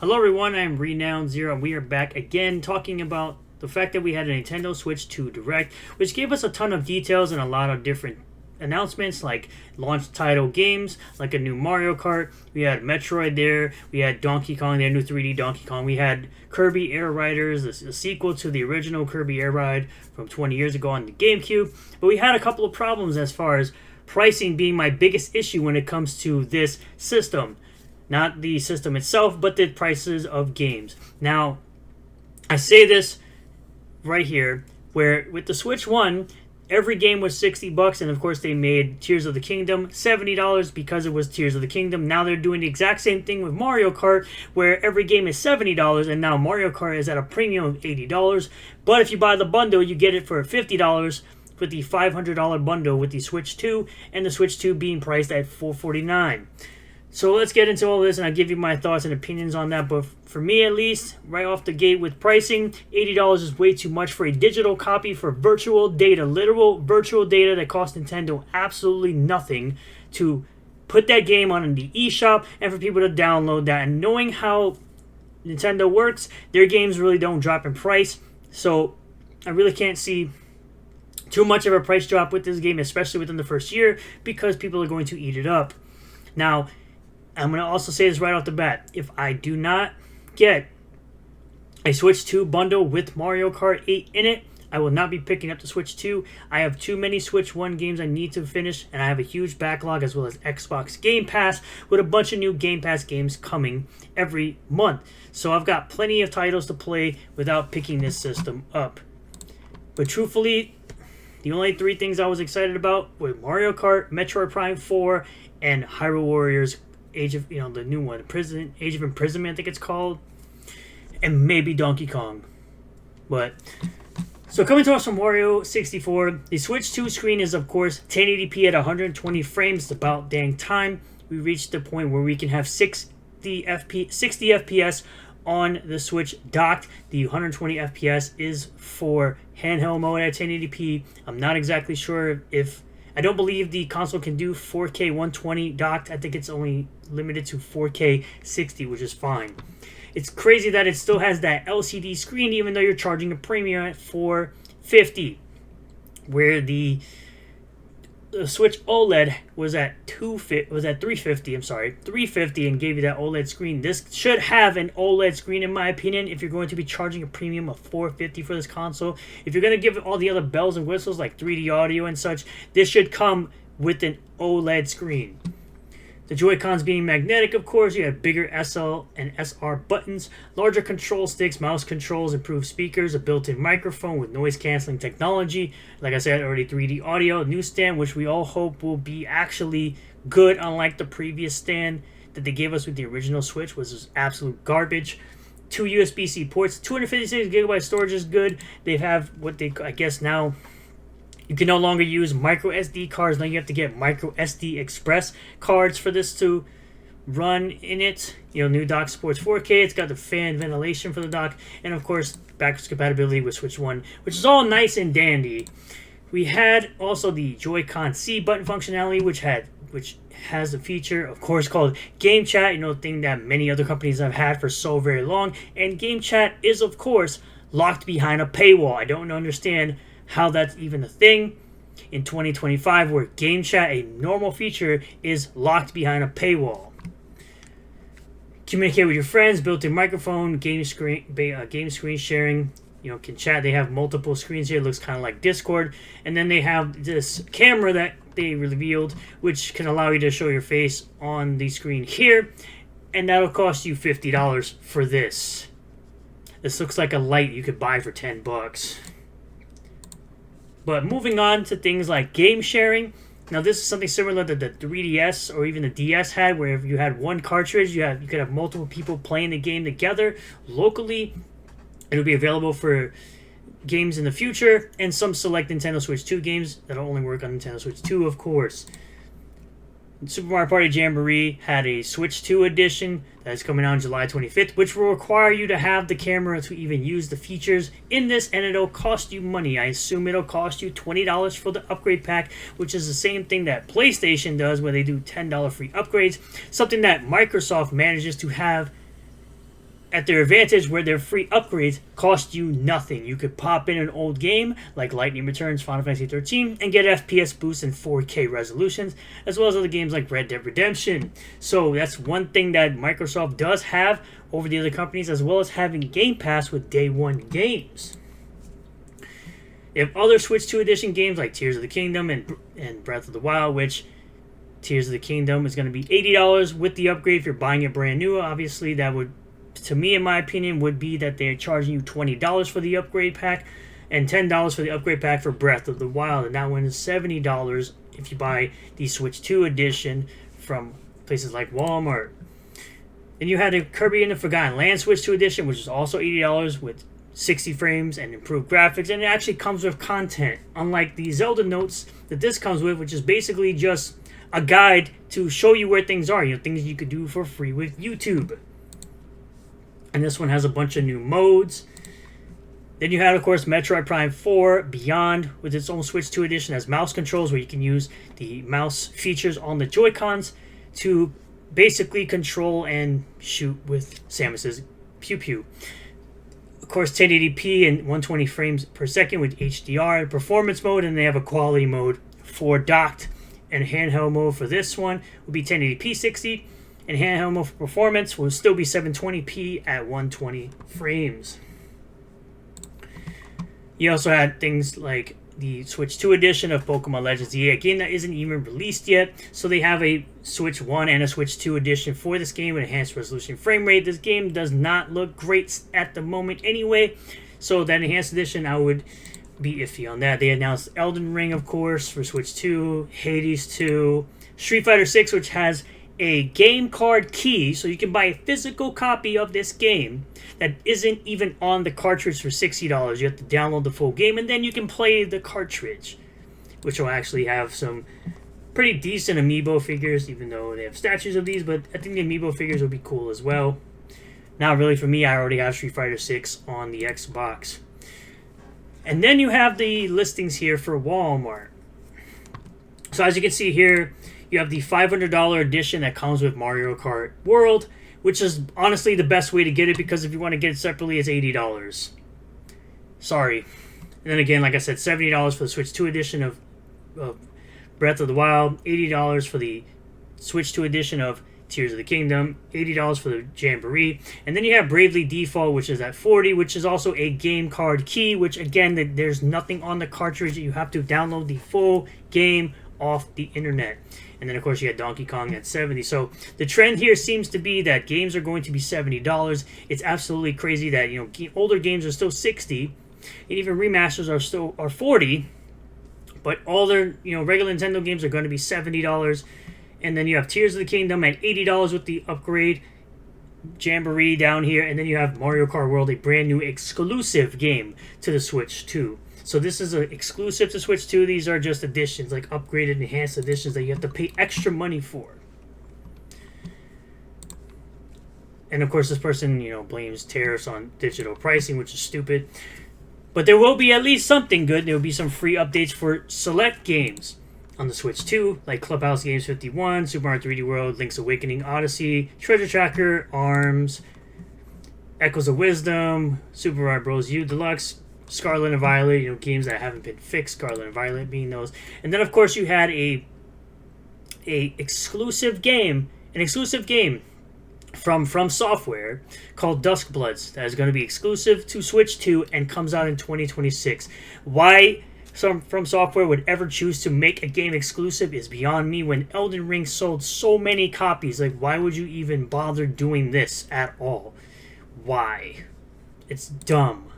Hello everyone, I'm Renowned Zero, and we are back again talking about the fact that we had a Nintendo Switch 2 Direct, which gave us a ton of details and a lot of different announcements like launch title games, like a new Mario Kart, we had Metroid there, we had Donkey Kong, their new 3D Donkey Kong, we had Kirby Air Riders, a sequel to the original Kirby Air Ride from 20 years ago on the GameCube, but we had a couple of problems as far as pricing being my biggest issue when it comes to this system. Not the system itself, but the prices of games. Now, I say this right here, where with the Switch 1, every game was $60, and of course they made Tears of the Kingdom $70 because it was Tears of the Kingdom. Now they're doing the exact same thing with Mario Kart, where every game is $70, and now Mario Kart is at a premium of $80. But if you buy the bundle, you get it for $50 with the $500 bundle with the Switch 2, and the Switch 2 being priced at $449. So let's get into all this, and I'll give you my thoughts and opinions on that. But for me, at least, right off the gate with pricing, $80 is way too much for a digital copy for virtual data, literal virtual data that costs Nintendo absolutely nothing to put that game on in the eShop and for people to download that. And knowing how Nintendo works, their games really don't drop in price. So I really can't see too much of a price drop with this game, especially within the first year, because people are going to eat it up. Now, I'm going to also say this right off the bat. If I do not get a Switch 2 bundle with Mario Kart 8 in it, I will not be picking up the Switch 2. I have too many Switch 1 games I need to finish, and I have a huge backlog as well as Xbox Game Pass with a bunch of new Game Pass games coming every month. So I've got plenty of titles to play without picking this system up. But truthfully, the only three things I was excited about were Mario Kart, Metroid Prime 4, and Hyrule Warriors Age of, the new one, Age of Imprisonment, I think it's called, and maybe Donkey Kong. But, so coming to us from Wario 64, the Switch 2 screen is, of course, 1080p at 120 frames. It's about dang time we reached the point where we can have 60 FPS on the Switch docked. The 120 FPS is for handheld mode at 1080p. I'm not exactly sure if... I don't believe the console can do 4K 120 docked. I think it's only limited to 4K 60, which is fine. It's crazy that it still has that LCD screen, even though you're charging a premium at $450, where the Switch OLED was at $350. I'm sorry, $350, and gave you that OLED screen. This should have an OLED screen, in my opinion, if you're going to be charging a premium of $450 for this console. If you're going to give it all the other bells and whistles like 3D audio and such, this should come with an OLED screen. The Joy-Cons being magnetic, of course. You have bigger SL and SR buttons, larger control sticks, mouse controls, improved speakers, a built-in microphone with noise-canceling technology. Like I said, already 3D audio, new stand, which we all hope will be actually good, unlike the previous stand that they gave us with the original Switch, which was absolute garbage. 2 USB-C ports, 256GB storage is good. They have what they, I guess now... You can no longer use micro SD cards. Now you have to get micro SD Express cards for this to run in it. New dock supports 4K. It's got the fan ventilation for the dock. And of course, backwards compatibility with Switch 1, which is all nice and dandy. We had also the Joy-Con C button functionality, which has a feature, of course, called Game Chat. Thing that many other companies have had for so very long. And Game Chat is, of course, locked behind a paywall. I don't understand how that's even a thing in 2025, where Game Chat, a normal feature, is locked behind a paywall. Communicate with your friends, built-in microphone, game screen sharing. Can chat. They have multiple screens here. It looks kind of like Discord. And then they have this camera that they revealed, which can allow you to show your face on the screen here. And that'll cost you $50 for this. This looks like a light you could buy for $10. But moving on to things like game sharing. Now this is something similar to the 3DS or even the DS had, where if you had one cartridge, you could have multiple people playing the game together locally. It'll be available for games in the future, and some select Nintendo Switch 2 games that'll only work on Nintendo Switch 2, of course. Super Mario Party Jamboree had a Switch 2 edition that is coming out on July 25th, which will require you to have the camera to even use the features in this, and it'll cost you money. I assume it'll cost you $20 for the upgrade pack, which is the same thing that PlayStation does, where they do $10 free upgrades, something that Microsoft manages to have at their advantage where their free upgrades cost you nothing. You could pop in an old game like Lightning Returns, Final Fantasy 13, and get FPS boosts and 4K resolutions, as well as other games like Red Dead Redemption. So that's one thing that Microsoft does have over the other companies, as well as having Game Pass with day one games. They have other Switch 2 edition games like Tears of the Kingdom and Breath of the Wild, which Tears of the Kingdom is going to be $80 with the upgrade if you're buying it brand new. Obviously, that would, to me, in my opinion, would be that they're charging you $20 for the upgrade pack and $10 for the upgrade pack for Breath of the Wild. And that one is $70 if you buy the Switch 2 edition from places like Walmart. Then you had a Kirby and the Forgotten Land Switch 2 edition, which is also $80 with 60 frames and improved graphics, and it actually comes with content, unlike the Zelda notes that this comes with, which is basically just a guide to show you where things are, things you could do for free with YouTube. And this one has a bunch of new modes. Then you had, of course, Metroid Prime 4 Beyond with its own Switch 2 edition, as mouse controls where you can use the mouse features on the Joy-Cons to basically control and shoot with Samus's pew pew. Of course, 1080p and 120 frames per second with HDR performance mode, and they have a quality mode for docked and handheld mode. For this one will be 1080p 60, and handheld mode for performance will still be 720p at 120 frames. You also had things like the Switch 2 edition of Pokemon Legends EA, a game that isn't even released yet. So they have a Switch 1 and a Switch 2 edition for this game with enhanced resolution frame rate. This game does not look great at the moment anyway, so that enhanced edition, I would be iffy on that. They announced Elden Ring, of course, for Switch 2, Hades 2, Street Fighter 6, which has a game card key, so you can buy a physical copy of this game that isn't even on the cartridge for $60. You have to download the full game, and then you can play the cartridge, which will actually have some pretty decent amiibo figures, even though they have statues of these, but I think the amiibo figures will be cool as well. Not really for me, I already have Street Fighter 6 on the Xbox. And then you have the listings here for Walmart. So as you can see here, you have the $500 edition that comes with Mario Kart World, which is honestly the best way to get it, because if you want to get it separately, it's $80. Sorry. And then again, like I said, $70 for the Switch 2 edition of Breath of the Wild, $80 for the Switch 2 edition of Tears of the Kingdom, $80 for the Jamboree, and then you have Bravely Default, which is at $40, which is also a game card key, which again, there's nothing on the cartridge. You have to download the full game off the internet. And then, of course, you had Donkey Kong at $70. So the trend here seems to be that games are going to be $70. It's absolutely crazy that, older games are still $60, and even remasters are $40. But all their, regular Nintendo games are going to be $70. And then you have Tears of the Kingdom at $80 with the upgrade, Jamboree down here, and then you have Mario Kart World, a brand new exclusive game to the Switch 2. So this is an exclusive to Switch 2. These are just editions, like upgraded, enhanced editions that you have to pay extra money for. And of course, this person, blames tariffs on digital pricing, which is stupid. But there will be at least something good. There will be some free updates for select games on the Switch 2, like Clubhouse Games 51, Super Mario 3D World, Link's Awakening Odyssey, Treasure Tracker, ARMS, Echoes of Wisdom, Super Mario Bros. U Deluxe, Scarlet and Violet, games that haven't been fixed, Scarlet and Violet being those. And then, of course, you had an exclusive game from Software called Duskbloods that is going to be exclusive to Switch 2 and comes out in 2026. Why From Software would ever choose to make a game exclusive is beyond me. When Elden Ring sold so many copies, why would you even bother doing this at all? Why? It's dumb.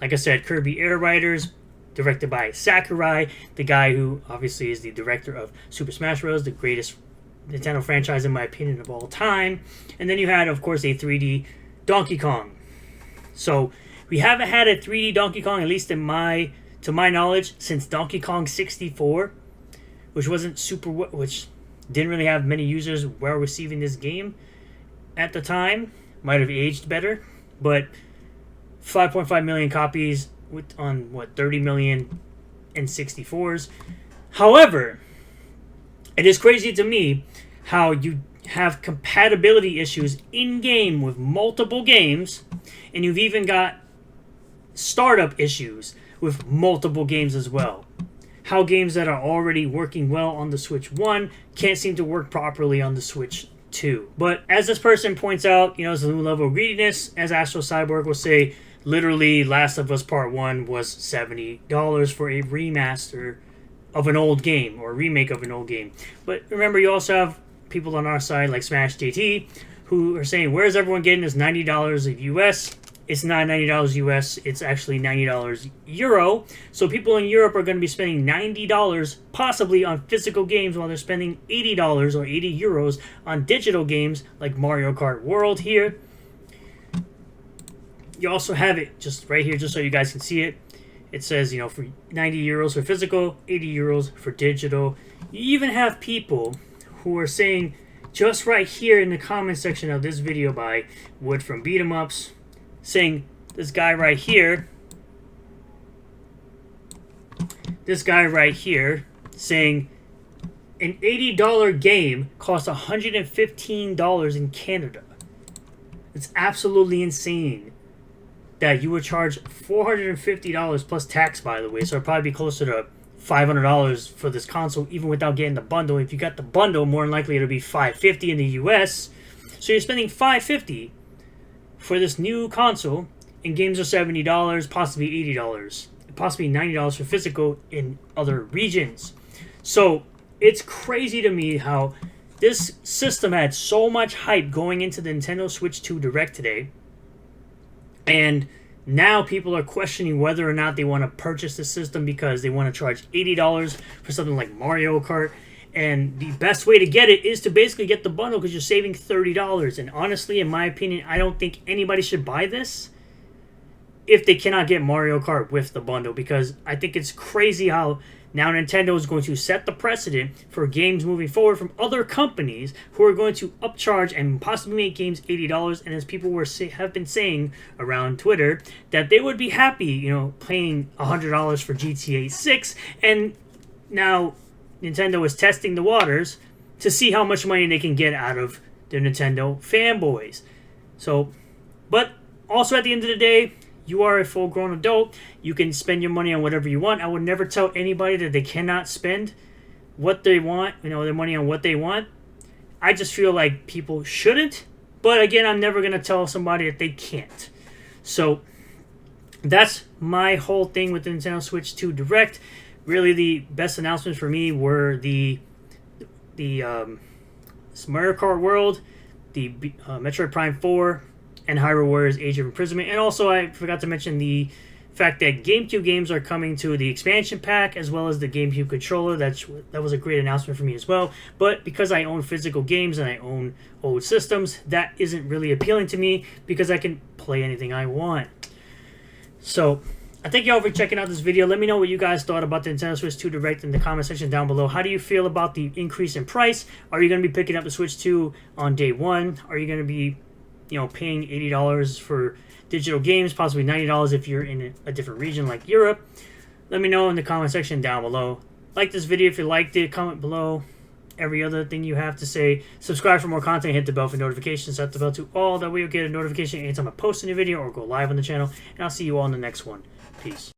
Like I said, Kirby Air Riders, directed by Sakurai, the guy who obviously is the director of Super Smash Bros., the greatest Nintendo franchise in my opinion of all time. And then you had, of course, a 3D Donkey Kong. So we haven't had a 3D Donkey Kong, at least to my knowledge, since Donkey Kong 64, which didn't really have many users well receiving this game at the time. Might have aged better, but 5.5 million copies on 30 million N64s. However, it is crazy to me how have compatibility issues in-game with multiple games, and you've even got startup issues with multiple games as well. How games that are already working well on the Switch 1 can't seem to work properly on the Switch 2. But as this person points out, it's a new level of greediness. As Astro Cyborg will say, literally Last of Us Part 1 was $70 for a remaster of an old game, or a remake of an old game. But remember, you also have people on our side like Smash JT who are saying, where's everyone getting this $90 US? It's not $90 US, it's actually $90 Euro. So people in Europe are going to be spending $90 possibly on physical games while they're spending $80 or 80 euros on digital games like Mario Kart World here. You also have it just right here, just so you guys can see it. It says, for 90 euros for physical, 80 euros for digital. You even have people who are saying, just right here in the comment section of this video by Wood from Beat 'em Ups, saying this guy right here saying an $80 game costs $115 in Canada. It's absolutely insane that you would charge $450 plus tax, by the way, so it'd probably be closer to $500 for this console even without getting the bundle. If you got the bundle, more than likely it'll be $550 in the US. So you're spending $550 for this new console, and games are $70, possibly $80, possibly $90 for physical in other regions. So it's crazy to me how this system had so much hype going into the Nintendo Switch 2 Direct today, and now people are questioning whether or not they want to purchase the system because they want to charge $80 for something like Mario Kart. And the best way to get it is to basically get the bundle because you're saving $30. And honestly, in my opinion, I don't think anybody should buy this if they cannot get Mario Kart with the bundle, because I think it's crazy how now Nintendo is going to set the precedent for games moving forward from other companies who are going to upcharge and possibly make games $80. And as people have been saying around Twitter, that they would be happy, paying $100 for GTA 6. And now Nintendo is testing the waters to see how much money they can get out of the Nintendo fanboys. So, but also at the end of the day, you are a full-grown adult. You can spend your money on whatever you want. I would never tell anybody that they cannot spend what they want, their money on what they want. I just feel like people shouldn't. But again, I'm never going to tell somebody that they can't. So that's my whole thing with the Nintendo Switch 2 Direct. Really, the best announcements for me were the Mario Kart World, the Metroid Prime 4, and Hyrule Warriors Age of Imprisonment. And also, I forgot to mention the fact that GameCube games are coming to the expansion pack, as well as the GameCube controller. That was a great announcement for me as well. But because I own physical games and I own old systems, that isn't really appealing to me because I can play anything I want. So I thank you all for checking out this video. Let me know what you guys thought about the Nintendo Switch 2 Direct in the comment section down below. How do you feel about the increase in price? Are you going to be picking up the Switch 2 on day one? Are you going to be, paying $80 for digital games, possibly $90 if you're in a different region like Europe? Let me know in the comment section down below. Like this video if you liked it. Comment below every other thing you have to say. Subscribe for more content. Hit the bell for notifications. Set the bell to all. That way you'll get a notification anytime I post a new video or go live on the channel. And I'll see you all in the next one. Peace.